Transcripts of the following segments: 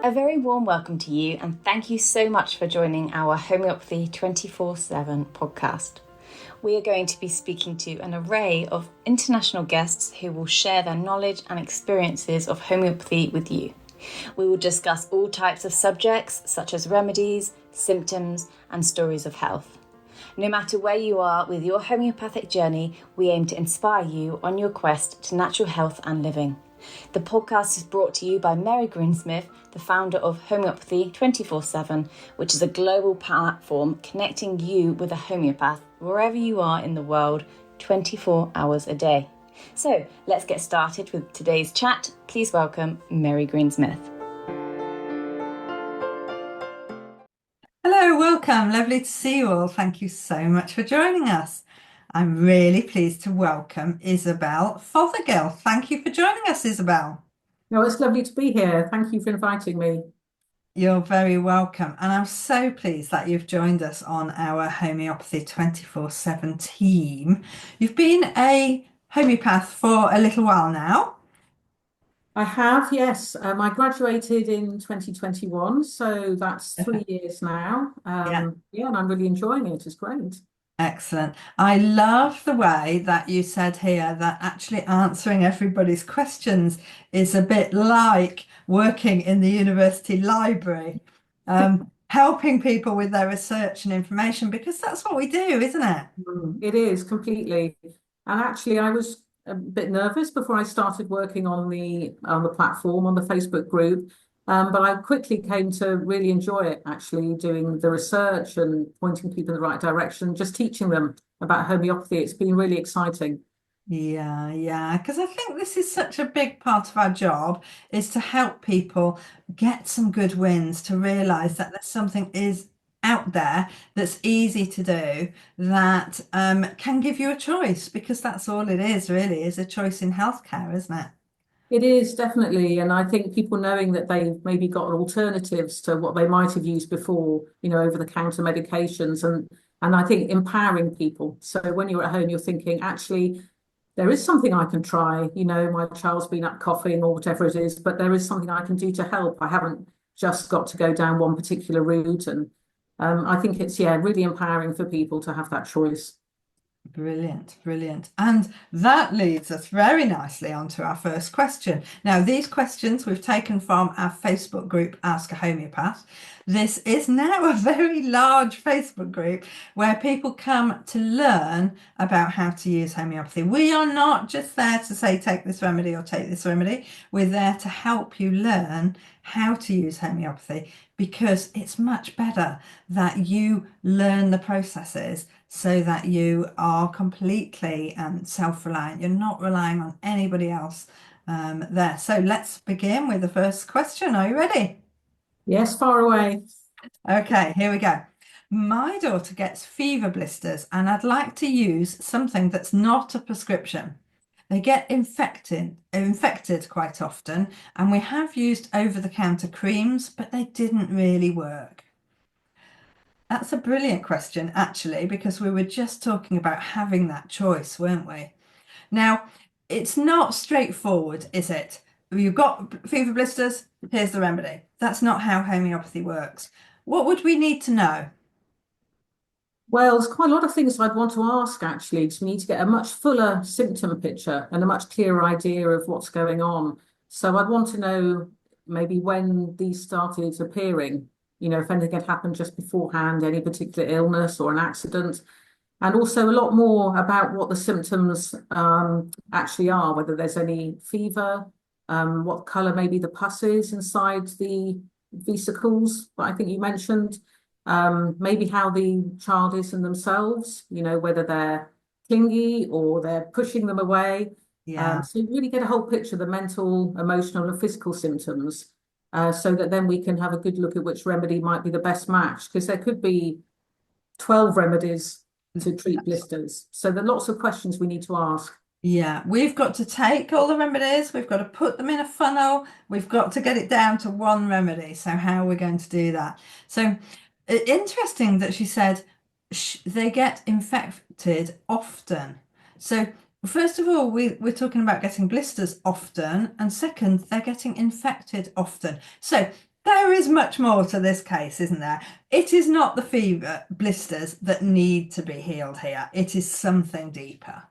A very warm welcome to you, and thank you so much for joining our Homeopathy 24/7 podcast. We are going to be speaking to an array of international guests who will share their knowledge and experiences of homeopathy with you. We will discuss all types of subjects such as remedies, symptoms, and stories of health. No matter where you are with your homeopathic journey, we aim to inspire you on your quest to natural health and living. The podcast is brought to you by Mary Greensmith, the founder of Homeopathy 24/7, which is a global platform connecting you with a homeopath wherever you are in the world, 24 hours a day. So let's get started with today's chat. Please welcome Mary Greensmith. Hello, welcome. Lovely to see you all. Thank you so much for joining us. I'm really pleased to welcome Isobel Fothergill. Thank you for joining us, Isobel. No, it's lovely to be here. Thank you for inviting me. You're very welcome. And I'm so pleased that you've joined us on our Homeopathy 24/7 team. You've been a homeopath for a little while now. I have, yes. I graduated in 2021, so that's 3 years now. Yeah. And I'm really enjoying it. It's great. Excellent. I love the way that you said here that actually answering everybody's questions is a bit like working in the university library, helping people with their research and information, because that's what we do, isn't it? It is completely. And actually, I was a bit nervous before I started working on the platform, on the Facebook group. But I quickly came to really enjoy it, actually, doing the research and pointing people in the right direction, just teaching them about homeopathy. It's been really exciting. Yeah, because I think this is such a big part of our job is to help people get some good wins, to realize that there's something is out there that's easy to do that can give you a choice, because that's all it is really, is a choice in healthcare, isn't it? It is definitely, and I think people knowing that they've maybe got alternatives to what they might have used before, over-the-counter medications, and I think empowering people. So when you're at home, you're thinking, actually, there is something I can try. My child's been up coughing or whatever it is, but there is something I can do to help. I haven't just got to go down one particular route, and I think it's really empowering for people to have that choice. Brilliant, brilliant. And that leads us very nicely onto our first question. Now, these questions we've taken from our Facebook group, Ask a Homeopath. This is now a very large Facebook group where people come to learn about how to use homeopathy. We are not just there to say, take this remedy or take this remedy. We're there to help you learn how to use homeopathy, because it's much better that you learn the processes so that you are completely self-reliant. You're not relying on anybody else there. So let's begin with the first question. Are you ready? Yes, far away. Okay, here we go. My daughter gets fever blisters and I'd like to use something that's not a prescription. They get infected quite often, and we have used over-the-counter creams, but they didn't really work. That's a brilliant question, actually, because we were just talking about having that choice, weren't we? Now, it's not straightforward, is it? You've got fever blisters, here's the remedy. That's not how homeopathy works. What would we need to know? Well, there's quite a lot of things I'd want to ask, actually, to need to get a much fuller symptom picture and a much clearer idea of what's going on. So I'd want to know maybe when these started appearing, if anything had happened just beforehand, any particular illness or an accident, and also a lot more about what the symptoms actually are, whether there's any fever, what colour maybe the pus is inside the vesicles that I think you mentioned. Maybe how the child is in themselves, whether they're clingy or they're pushing them away. Yeah. So you really get a whole picture of the mental, emotional, and physical symptoms, so that then we can have a good look at which remedy might be the best match, because there could be 12 remedies to treat blisters. So there are lots of questions we need to ask. Yeah, we've got to take all the remedies, we've got to put them in a funnel, we've got to get it down to one remedy. So how are we going to do that? So interesting that she said they get infected often. So first of all, we're talking about getting blisters often, and second, they're getting infected often. So There is much more to this case, isn't there? It is not the fever blisters that need to be healed here. It is something deeper.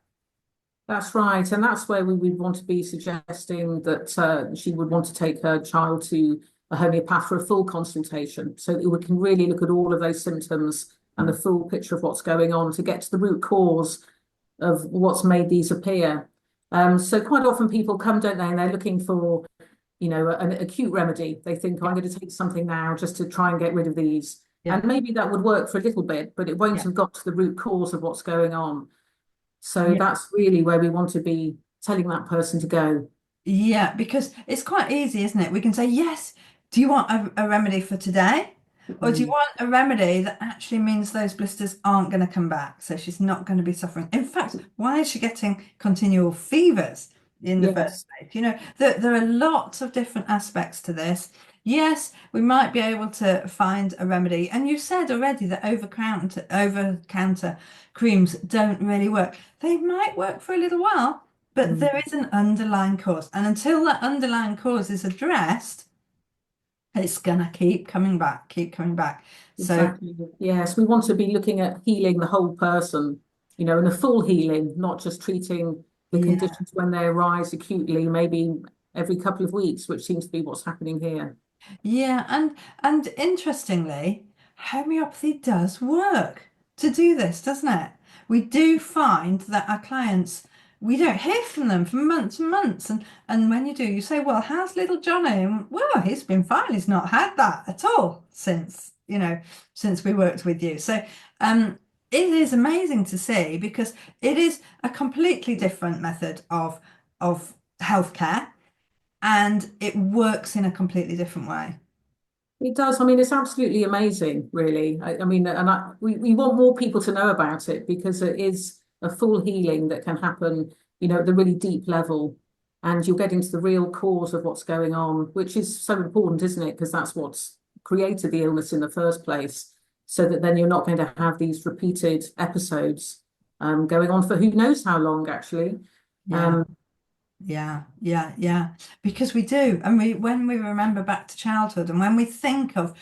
That's right. And that's where we would want to be suggesting that she would want to take her child to a homeopath for a full consultation so that we can really look at all of those symptoms and the full picture of what's going on to get to the root cause of what's made these appear. So quite often people come, don't they, and they're looking for, an acute remedy. They think, oh, I'm going to take something now just to try and get rid of these. Yeah. And maybe that would work for a little bit, but it won't Yeah. have got to the root cause of what's going on. So Yeah. that's really where we want to be telling that person to go. Yeah, because it's quite easy, isn't it? We can say, yes, do you want a remedy for today? Or do you want a remedy that actually means those blisters aren't going to come back? So she's not going to be suffering. In fact, why is she getting continual fevers in the first Yes, place? There are lots of different aspects to this. Yes, we might be able to find a remedy. And you said already that over-counter creams don't really work. They might work for a little while, but there is an underlying cause. And until that underlying cause is addressed, it's gonna keep coming back, keep coming back. So exactly. Yes, we want to be looking at healing the whole person, and a full healing, not just treating the yeah, conditions when they arise acutely, maybe every couple of weeks, which seems to be what's happening here. yeah, and interestingly, homeopathy does work to do this, doesn't it? We do find that our clients, we don't hear from them for months and months. And when you do, you say, well, how's little Johnny? And, well, he's been fine. He's not had that at all since we worked with you. So it is amazing to see because it is a completely different method of healthcare and it works in a completely different way. It does. I mean, it's absolutely amazing, really. I mean, we want more people to know about it because it is a full healing that can happen, at the really deep level. And you'll get into the real cause of what's going on, which is so important, isn't it? Because that's what's created the illness in the first place. So that then you're not going to have these repeated episodes going on for who knows how long, actually. Yeah. Yeah. Because we do, and when we remember back to childhood, and when we think of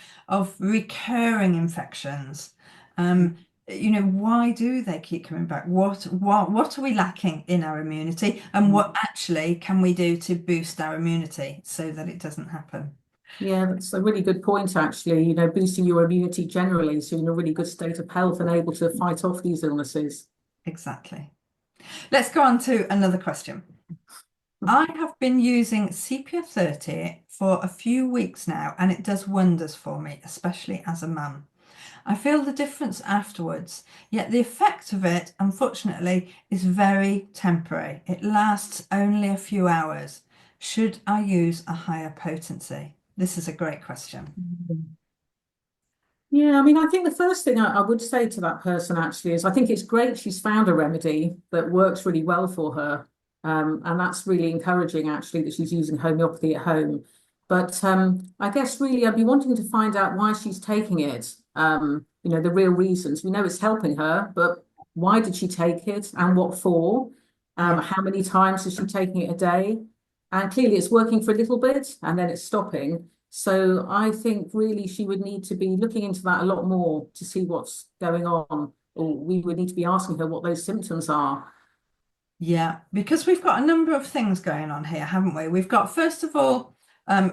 recurring infections, why do they keep coming back? What are we lacking in our immunity, and what actually can we do to boost our immunity so that it doesn't happen? Yeah, that's a really good point, actually. Boosting your immunity generally, so you're in a really good state of health and able to fight off these illnesses. Exactly. Let's go on to another question. I have been using Sepia 30 for a few weeks now, and it does wonders for me, especially as a mum. I feel the difference afterwards, yet the effect of it, unfortunately, is very temporary. It lasts only a few hours. Should I use a higher potency? This is a great question. Yeah, I mean, I think the first thing I would say to that person actually is I think it's great she's found a remedy that works really well for her. And that's really encouraging actually that she's using homeopathy at home. But I guess really I'd be wanting to find out why she's taking it, the real reasons. We know it's helping her, but why did she take it and what for? Yeah. How many times is she taking it a day? And clearly it's working for a little bit and then it's stopping. So I think really she would need to be looking into that a lot more to see what's going on, or we would need to be asking her what those symptoms are. Yeah, because we've got a number of things going on here, haven't we? We've got, first of all,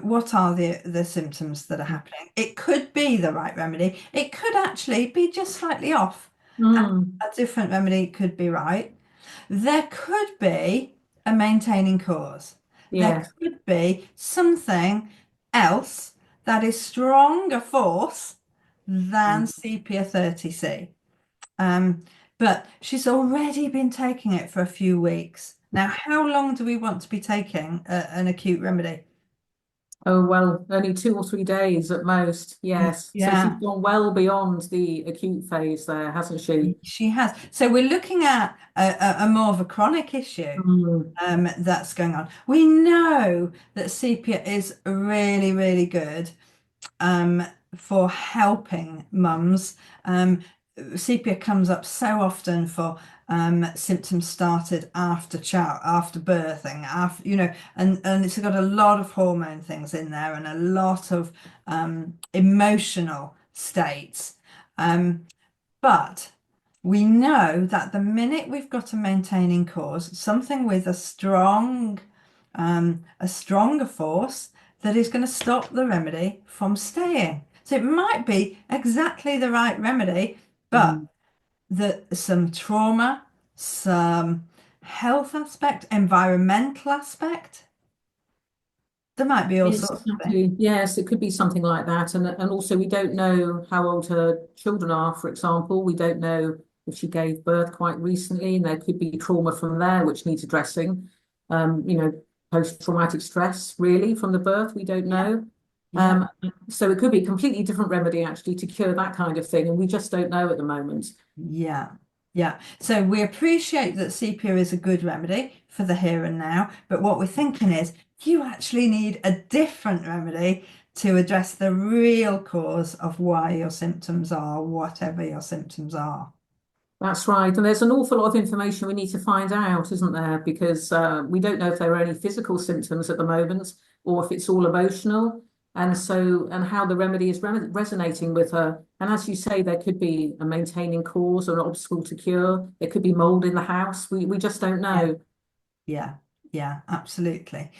what are the symptoms that are happening? It could be the right remedy. It could actually be just slightly off. Mm, A different remedy could be right. There could be a maintaining cause. There yeah. could be something else that is stronger force than sepia 30C. Um, but she's already been taking it for a few weeks. Now, how long do we want to be taking an acute remedy? Oh, well, only 2 or 3 days at most. Yes. So she's Yeah, gone well beyond the acute phase there, hasn't she? she has. So we're looking at a more of a chronic issue Mm, that's going on. We know that sepia is really, really good for helping mums sepia comes up so often for symptoms started after birthing, and it's got a lot of hormone things in there and a lot of emotional states. But we know that the minute we've got a maintaining cause, something with a stronger force that is going to stop the remedy from staying. So it might be exactly the right remedy, but some trauma, some health aspect, environmental aspect, there might be all Yes, sorts of things. exactly. Yes, it could be something like that. And also we don't know how old her children are, for example. We don't know if she gave birth quite recently, and there could be trauma from there which needs addressing. You know, post-traumatic stress really from the birth, we don't Yeah, know. yeah. So it could be a completely different remedy actually to cure that kind of thing, and we just don't know at the moment. Yeah, yeah. So we appreciate that sepia is a good remedy for the here and now, but what we're thinking is you actually need a different remedy to address the real cause of why your symptoms are whatever your symptoms are. That's right. And there's an awful lot of information we need to find out, isn't there? Because we don't know if there are any physical symptoms at the moment or if it's all emotional. And so, and how the remedy is resonating with her. And as you say, there could be a maintaining cause or an obstacle to cure. There could be mold in the house. We just don't Yeah. know. Yeah, yeah, absolutely.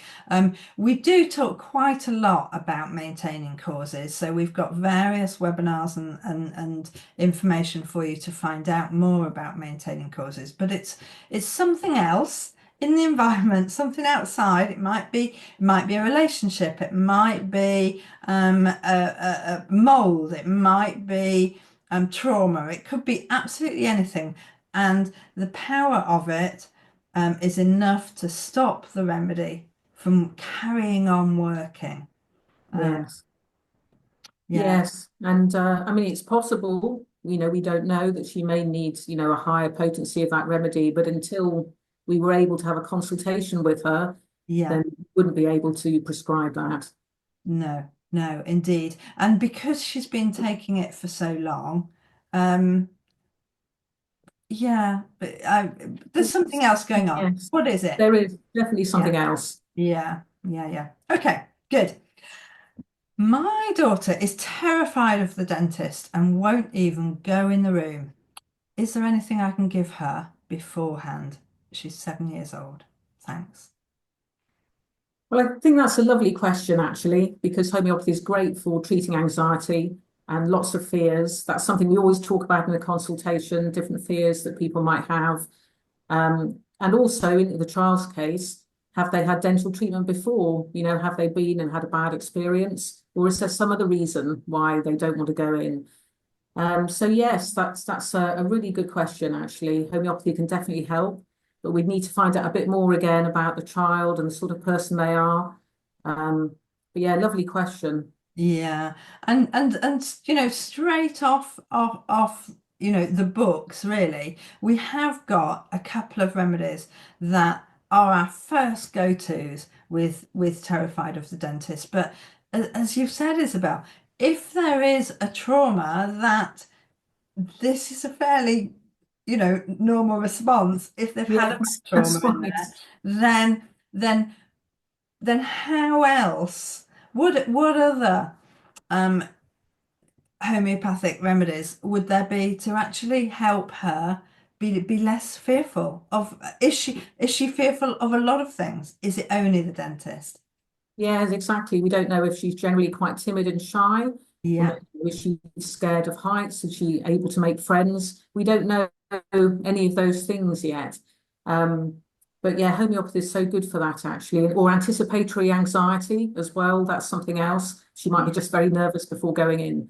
We do talk quite a lot about maintaining causes. So we've got various webinars and information for you to find out more about maintaining causes, but it's something else in the environment, something outside. It might be a relationship, it might be a mold, it might be trauma, it could be absolutely anything. And the power of it is enough to stop the remedy from carrying on working. Yes. Yeah, Yes. And I mean, it's possible, you know, we don't know that she may need, you know, a higher potency of that remedy, but until we were able to have a consultation with her, yeah, then we wouldn't be able to prescribe that. no, no, indeed. And because she's been taking it for so long, um, yeah, but there's something else going on. Yes, What is it? there is definitely Yeah, something else. yeah, yeah, yeah. Okay, good. My daughter is terrified of the dentist and won't even go in the room. Is there anything I can give her beforehand? She's 7 years old. Thanks. Well, I think that's a lovely question, actually, because homeopathy is great for treating anxiety and lots of fears. That's something we always talk about in the consultation, different fears that people might have. And also in the child's case, have they had dental treatment before? You know, have they been and had a bad experience? Or is there some other reason why they don't want to go in? So yes, that's a really good question, actually. Homeopathy can definitely help, but we need to find out a bit more again about the child and the sort of person they are. But yeah, lovely question. Yeah, and straight off the books, really, we have got a couple of remedies that are our first go-tos with terrified of the dentist. But as you've said, Isabel, if there is a trauma, that this is a fairly normal response. If they've had a Yes, trauma that's in right. there, then then then how else what other um homeopathic remedies would there be to actually help her be less fearful of, is she fearful of a lot of things? Is it only the dentist? Yes, exactly. We don't know if she's generally quite timid and shy, or Yeah, maybe is she scared of heights? Is she able to make friends? We don't know any of those things yet. Um, but yeah, homeopathy is so good for that actually, or anticipatory anxiety as well. That's something else. She might be yeah, just very nervous before going in.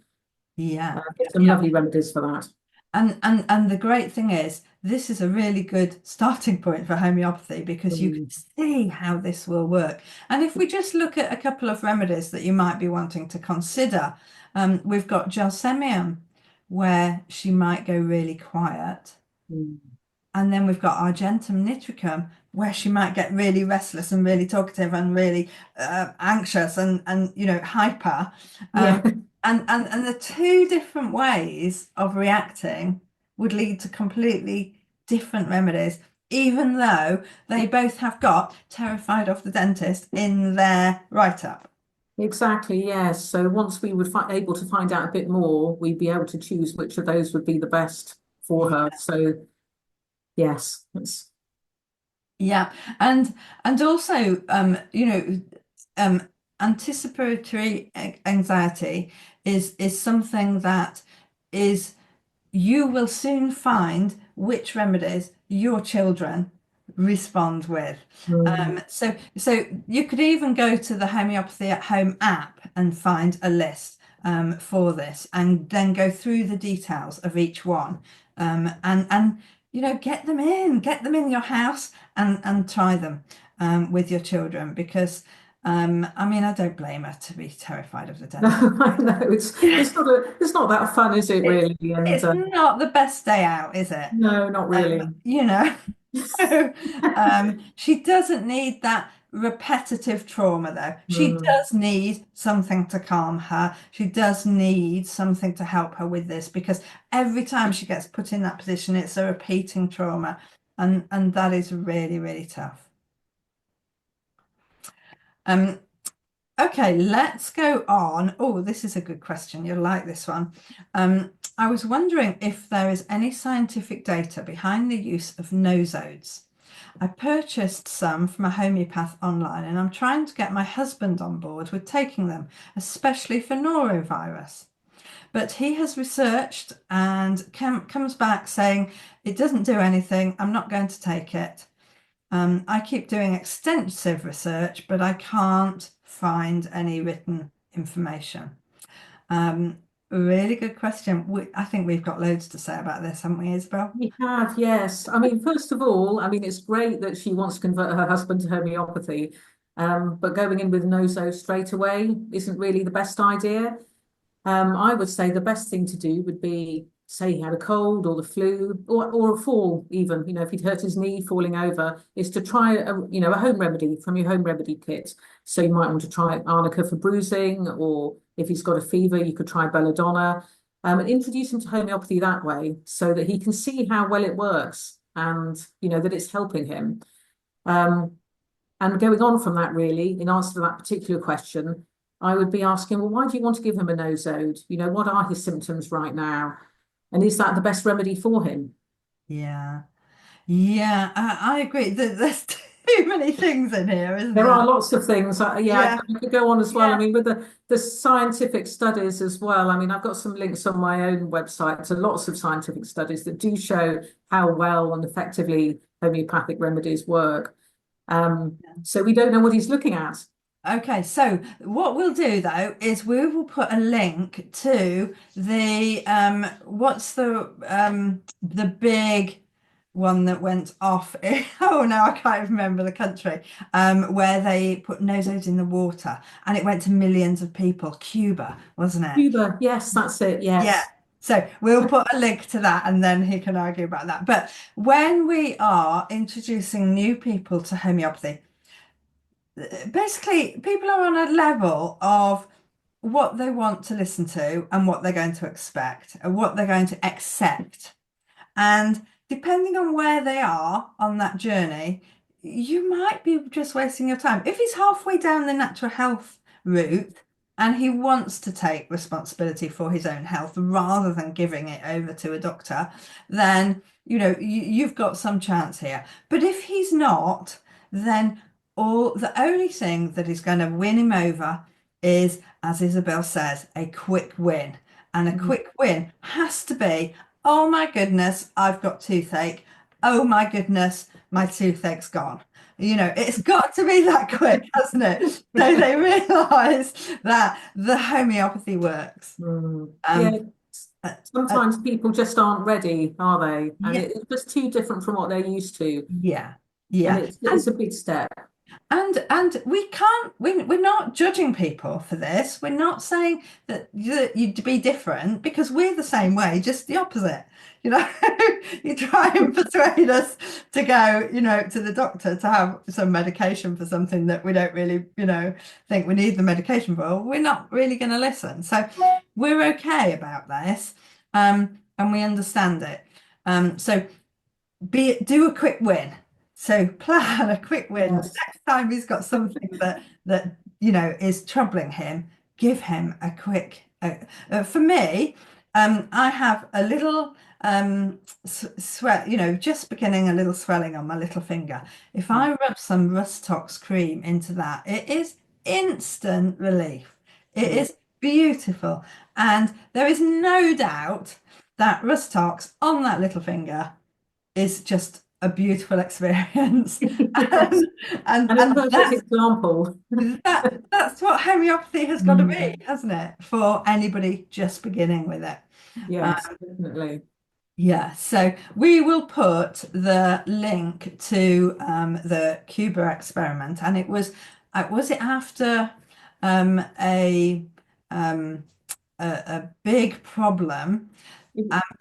yeah, There's some yeah. lovely remedies for that. And the great thing is, this is a really good starting point for homeopathy because you can Mm, see how this will work. And if we just look at a couple of remedies that you might be wanting to consider, we've got gelsemium, where she might go really quiet. mm. And then we've got argentum nitricum, where she might get really restless and really talkative and really anxious and hyper. Yeah. And the two different ways of reacting would lead to completely different remedies, even though they both have got terrified of the dentist in their write-up. Exactly, yes. So once we would able to find out a bit more, we'd be able to choose which of those would be the best for her. So yes, it's Yeah, and also, um, anticipatory anxiety is something that is you will soon find which remedies your children respond with. mm, So you could even go to the Homeopathy at Home app and find a list for this, and then go through the details of each one, and get them in your house and try them with your children, because I mean, I don't blame her to be terrified of the no, dentist. I know it's not that fun, is it It's really? And it's not the best day out, is it? no, not really. You know, she doesn't need that repetitive trauma, though. She Mm. does need something to calm her. She does need something to help her with this, because every time she gets put in that position, it's a repeating trauma, and that is really, really tough. Um, Okay, let's go on. Oh, this is a good question. You'll like this one. I was wondering if there is any scientific data behind the use of nosodes. I purchased some from a homeopath online, and I'm trying to get my husband on board with taking them, especially for norovirus. But he has researched and comes back saying it doesn't do anything. I'm not going to take it. I keep doing extensive research, but I can't find any written information. Um, Really good question. I think we've got loads to say about this, haven't we, Isabel? We have, yes. I mean, first of all, I mean, it's great that she wants to convert her husband to homeopathy, but going in with noso straight away isn't really the best idea. I would say the best thing to do would be, say he had a cold or the flu or a fall even, if he'd hurt his knee falling over, is to try a home remedy from your home remedy kit. So you might want to try arnica for bruising, or if he's got a fever, you could try belladonna, and introduce him to homeopathy that way so that he can see how well it works and, that it's helping him. Um, and going on from that, really, in answer to that particular question, I would be asking, well, why do you want to give him a nosode? What are his symptoms right now? And is that the best remedy for him? Yeah, yeah, I agree. There's too many things in here, isn't There are there? lots of things. Yeah, Yeah, I could go on as well. I yeah. mean, with the scientific studies as well. I mean, I've got some links on my own website to lots of scientific studies that do show how well and effectively homeopathic remedies work. So we don't know what he's looking at. Okay, so what we'll do though is we will put a link to the what's the big one that went off oh no, I can't even remember the country, where they put nosodes in the water and it went to millions of people. Cuba, wasn't it? Cuba, yes, that's it. Yeah. Yes. So we'll put a link to that, and then he can argue about that. But when we are introducing new people to homeopathy, basically people are on a level of what they want to listen to and what they're going to expect and what they're going to accept. And depending on where they are on that journey, you might be just wasting your time. If he's halfway down the natural health route and he wants to take responsibility for his own health rather than giving it over to a doctor, then you've got some chance here. But if he's not, then the only thing that is going to win him over is, as Isabel says, a quick win. And a Mm. quick win has to be, oh my goodness, I've got toothache. Oh my goodness, my toothache's gone. It's got to be that quick, hasn't it? So they realise that the homeopathy works. Mm. Yeah, Um, uh, uh, sometimes people just aren't ready, are they? And yeah, it's just too different from what they're used to. yeah, And yeah. it's a big step. And we can't, we're not judging people for this. We're not saying that you'd be different because we're the same way, just the opposite. You know, you try and persuade us to go, to the doctor to have some medication for something that we don't really, think we need the medication for. We're not really going to listen. So we're okay about this, and we understand it. So do a quick win. So plan a quick win. Yes. Next time he's got something that is troubling him, give him a quick. For me, I have a little sweat, just beginning a little swelling on my little finger. If I rub some Rust Tox cream into that, it is instant relief. It is beautiful, and there is no doubt that Rust Tox on that little finger is just a beautiful experience. Yes. And, And a perfect example. that's what homeopathy has got to be, hasn't it? For anybody just beginning with it. Yes, definitely. Yeah, so we will put the link to the Cuba experiment, and was it after um, a um, a big problem,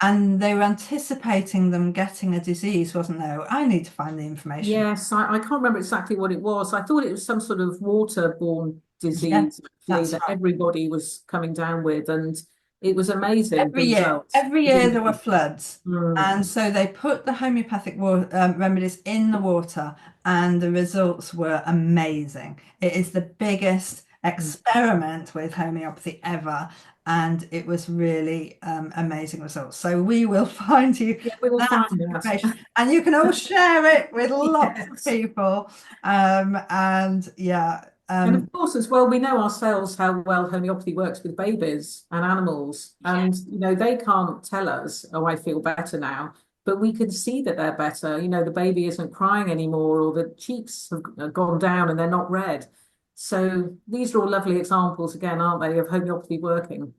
and they were anticipating them getting a disease, wasn't there? I need to find the information. Yes, I can't remember exactly what it was. I thought it was some sort of waterborne Yeah, disease, actually, that's that right. everybody was coming down with, and it was amazing, the results. Every It year didn't. there were floods, Mm. and so they put the homeopathic remedies in the water, and the results were amazing. It is the biggest experiment with homeopathy ever, and it was really amazing results. So we will find you Yeah, we will that find that. information, and you can all share it with lots of Yes. people. And yeah, And of course, as well, we know ourselves how well homeopathy works with babies and animals. And, they can't tell us, oh, I feel better now, but we can see that they're better. The baby isn't crying anymore, or the cheeks have gone down and they're not red. So these are all lovely examples, again, aren't they, of homeopathy working?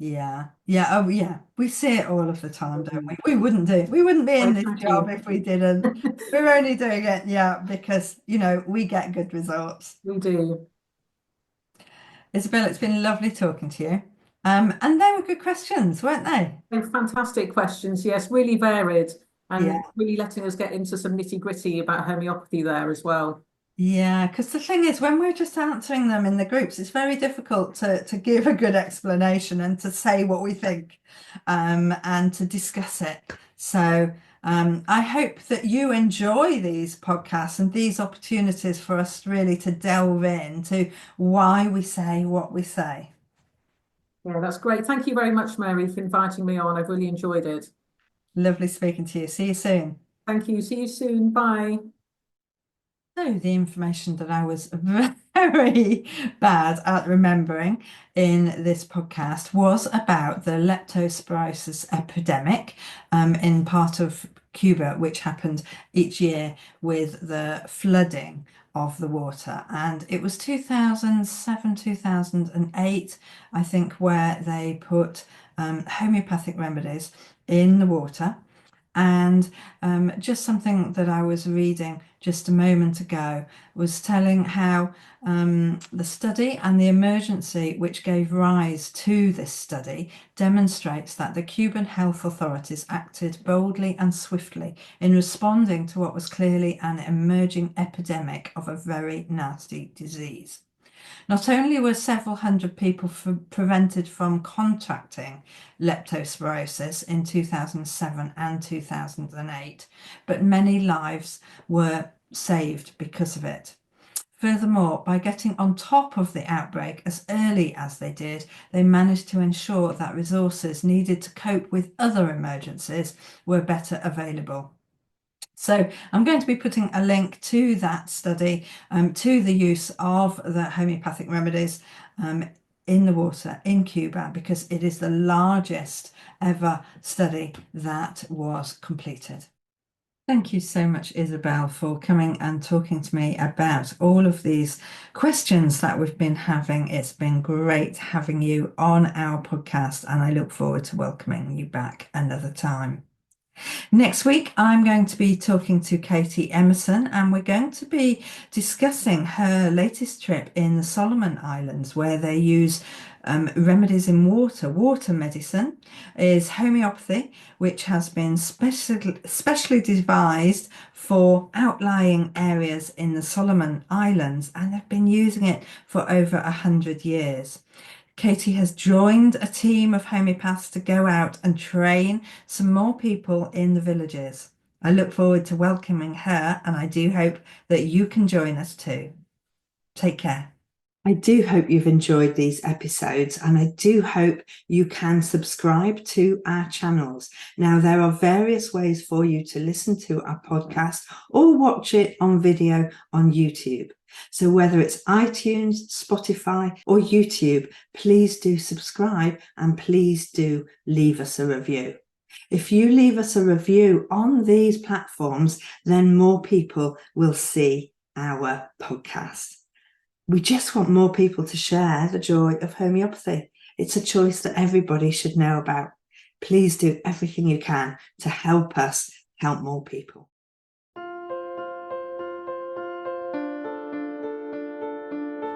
Oh yeah, we see it all of the time, don't we? We wouldn't be in this job Exactly. if we didn't. We're only doing it, yeah, because we get good results. We do. Isabel, it's been lovely talking to you. And they were good questions, weren't they? They're fantastic questions. Yes, really varied Yeah. and really letting us get into some nitty-gritty about homeopathy there as well. Yeah, because the thing is, when we're just answering them in the groups, it's very difficult to give a good explanation and to say what we think, and to discuss it. So I hope that you enjoy these podcasts and these opportunities for us really to delve into why we say what we say. Yeah, that's great. Thank you very much, Mary, for inviting me on. I've really enjoyed it. Lovely speaking to you. See you soon. Thank you. See you soon. Bye. So the information that I was very bad at remembering in this podcast was about the leptospirosis epidemic in part of Cuba, which happened each year with the flooding of the water. And it was 2007, 2008, I think, where they put homeopathic remedies in the water. And just something that I was reading just a moment ago was telling how the study and the emergency which gave rise to this study demonstrates that the Cuban health authorities acted boldly and swiftly in responding to what was clearly an emerging epidemic of a very nasty disease. Not only were several hundred people prevented from contracting leptospirosis in 2007 and 2008, but many lives were saved because of it. Furthermore, by getting on top of the outbreak as early as they did, they managed to ensure that resources needed to cope with other emergencies were better available. So I'm going to be putting a link to that study, to the use of the homeopathic remedies in the water in Cuba, because it is the largest ever study that was completed. Thank you so much, Isobel, for coming and talking to me about all of these questions that we've been having. It's been great having you on our podcast, and I look forward to welcoming you back another time. Next week, I'm going to be talking to Katie Emerson, and we're going to be discussing her latest trip in the Solomon Islands, where they use remedies in water. Water medicine is homeopathy, which has been specially devised for outlying areas in the Solomon Islands, and they've been using it for over 100 years. Katie has joined a team of homeopaths to go out and train some more people in the villages. I look forward to welcoming her, and I do hope that you can join us too. Take care. I do hope you've enjoyed these episodes, and I do hope you can subscribe to our channels. Now, there are various ways for you to listen to our podcast or watch it on video on YouTube. So whether it's iTunes, Spotify, or YouTube, please do subscribe and please do leave us a review. If you leave us a review on these platforms, then more people will see our podcast. We just want more people to share the joy of homeopathy. It's a choice that everybody should know about. Please do everything you can to help us help more people.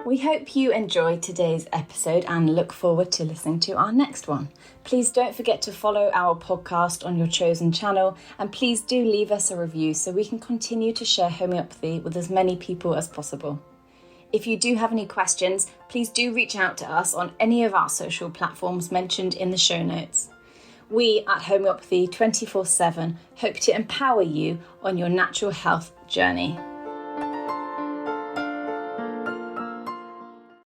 We hope you enjoyed today's episode and look forward to listening to our next one. Please don't forget to follow our podcast on your chosen channel, and please do leave us a review so we can continue to share homeopathy with as many people as possible. If you do have any questions, please do reach out to us on any of our social platforms mentioned in the show notes. We at Homeopathy 24/7 hope to empower you on your natural health journey.